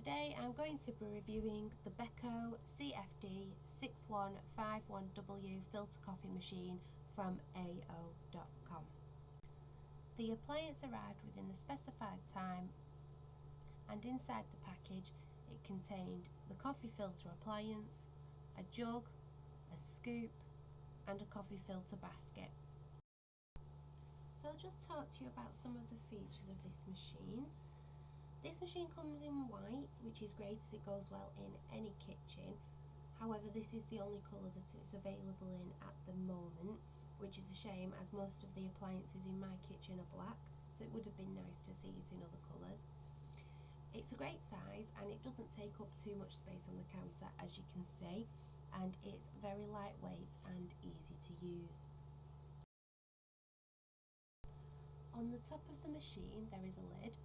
Today I'm going to be reviewing the Beko CFD6151W filter coffee machine from AO.com. The appliance arrived within the specified time, and inside the package it contained the coffee filter appliance, a jug, a scoop and a coffee filter basket. So I'll just talk to you about some of the features of this machine. This machine comes in white, which is great as it goes well in any kitchen. However, this is the only colour that it's available in at the moment, which is a shame as most of the appliances in my kitchen are black, so it would have been nice to see it in other colours. It's a great size and it doesn't take up too much space on the counter, as you can see, and it's very lightweight and easy to use. On the top of the machine there is a lid,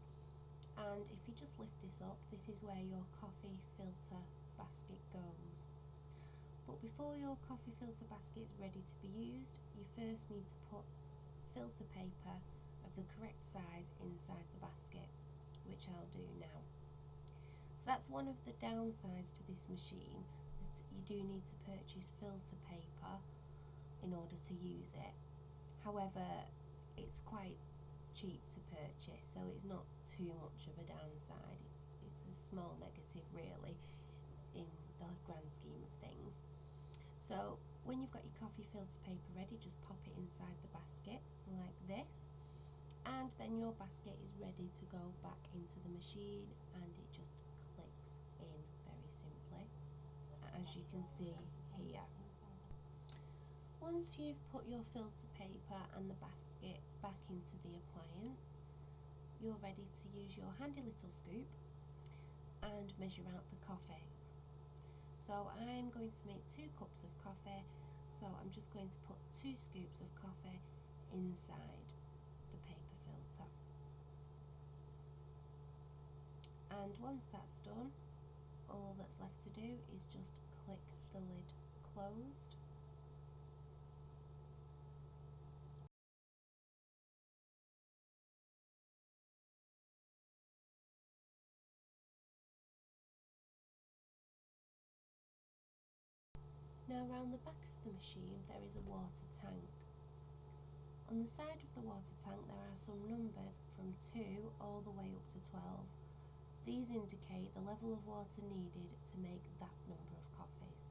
and if you just lift this up, this is where your coffee filter basket goes. But before your coffee filter basket is ready to be used, you first need to put filter paper of the correct size inside the basket, which I'll do now. So that's one of the downsides to this machine, that you do need to purchase filter paper in order to use it. However, it's quite cheap to purchase, so it's not too much of a downside. It's a small negative really in the grand scheme of things. So when you've got your coffee filter paper ready, just pop it inside the basket like this, and then your basket is ready to go back into the machine, and it just clicks in very simply, as you can see here. Once you've put your filter paper and the basket back into the appliance, you're ready to use your handy little scoop and measure out the coffee. So I'm going to make 2 cups of coffee, so I'm just going to put 2 scoops of coffee inside the paper filter. And once that's done, all that's left to do is just click the lid closed. Now around the back of the machine there is a water tank. On the side of the water tank there are some numbers from 2 all the way up to 12. These indicate the level of water needed to make that number of coffees.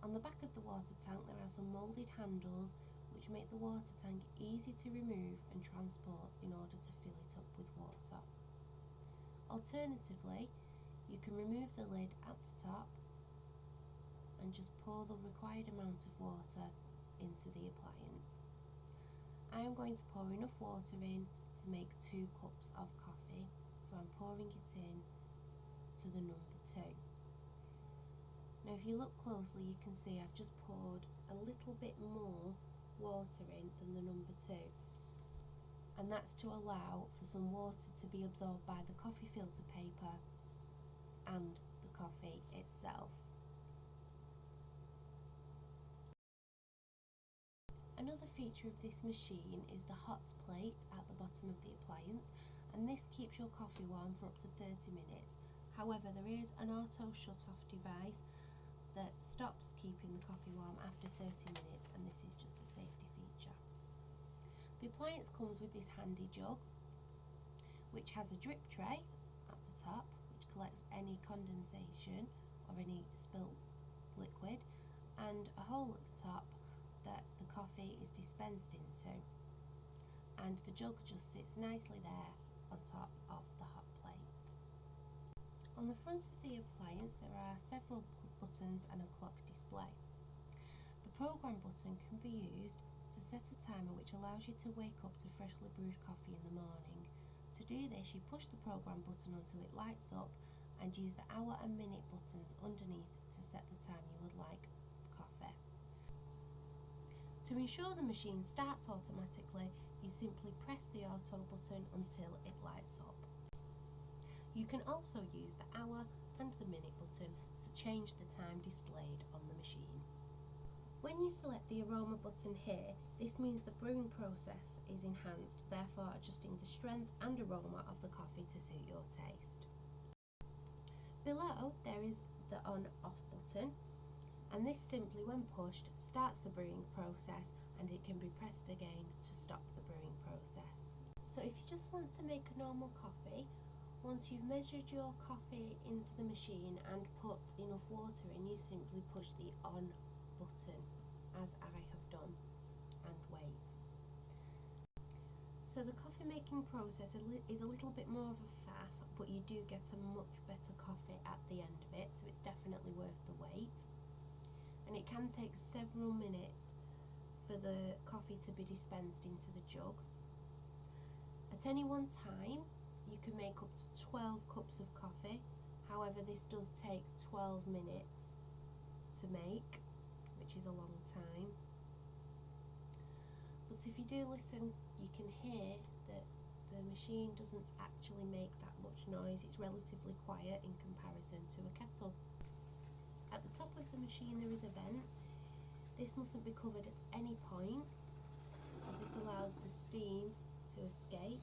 On the back of the water tank there are some moulded handles which make the water tank easy to remove and transport in order to fill it up with water. Alternatively, you can remove the lid at the top and just pour the required amount of water into the appliance. I am going to pour enough water in to make 2 cups of coffee, so I'm pouring it in to the number 2. Now if you look closely you can see I've just poured a little bit more water in than the number 2, and that's to allow for some water to be absorbed by the coffee filter paper and the coffee itself. Another feature of this machine is the hot plate at the bottom of the appliance, and this keeps your coffee warm for up to 30 minutes. However, there is an auto shut-off device that stops keeping the coffee warm after 30 minutes, and this is just a safety feature. The appliance comes with this handy jug, which has a drip tray at the top, which collects any condensation or any spilt liquid, and a hole at the top that the coffee is dispensed into, and the jug just sits nicely there on top of the hot plate. On the front of the appliance there are several buttons and a clock display. The program button can be used to set a timer which allows you to wake up to freshly brewed coffee in the morning. To do this, you push the program button until it lights up and use the hour and minute buttons underneath to set the time you would like coffee. To ensure the machine starts automatically, you simply press the auto button until it lights up. You can also use the hour and the minute button to change the time displayed on the machine. When you select the aroma button here, this means the brewing process is enhanced, therefore adjusting the strength and aroma of the coffee to suit your taste. Below there is the on-off button, and this simply, when pushed, starts the brewing process, and it can be pressed again to stop the brewing process. So if you just want to make a normal coffee, once you've measured your coffee into the machine and put enough water in, you simply push the on button, as I have done, and wait. So the coffee making process is a little bit more of a faff, but you do get a much better coffee at the end of it, so it's definitely worth the wait. And it can take several minutes for the coffee to be dispensed into the jug. At any one time, you can make up to 12 cups of coffee. However, this does take 12 minutes to make, which is a long time. But if you do listen, you can hear that the machine doesn't actually make that much noise. It's relatively quiet in comparison to a kettle. At the top of the machine there is a vent. This mustn't be covered at any point, as this allows the steam to escape.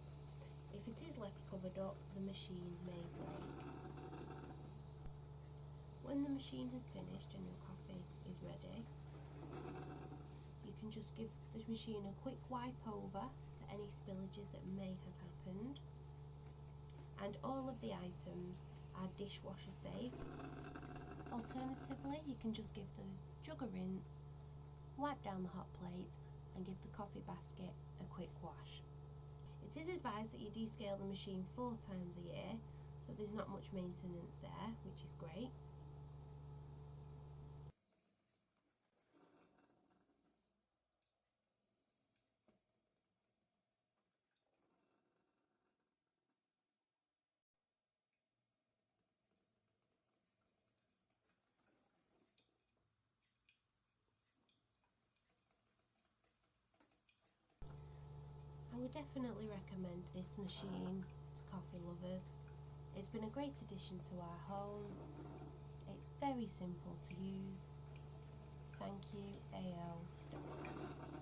If it is left covered up, the machine may break. When the machine has finished and your coffee is ready, you can just give the machine a quick wipe over for any spillages that may have happened. And all of the items are dishwasher safe. Alternatively, you can just give the jug a rinse, wipe down the hot plate, and give the coffee basket a quick wash. It is advised that you descale the machine 4 times a year, so there's not much maintenance there, which is great. I would definitely recommend this machine to coffee lovers. It's been a great addition to our home. It's very simple to use. Thank you, AO.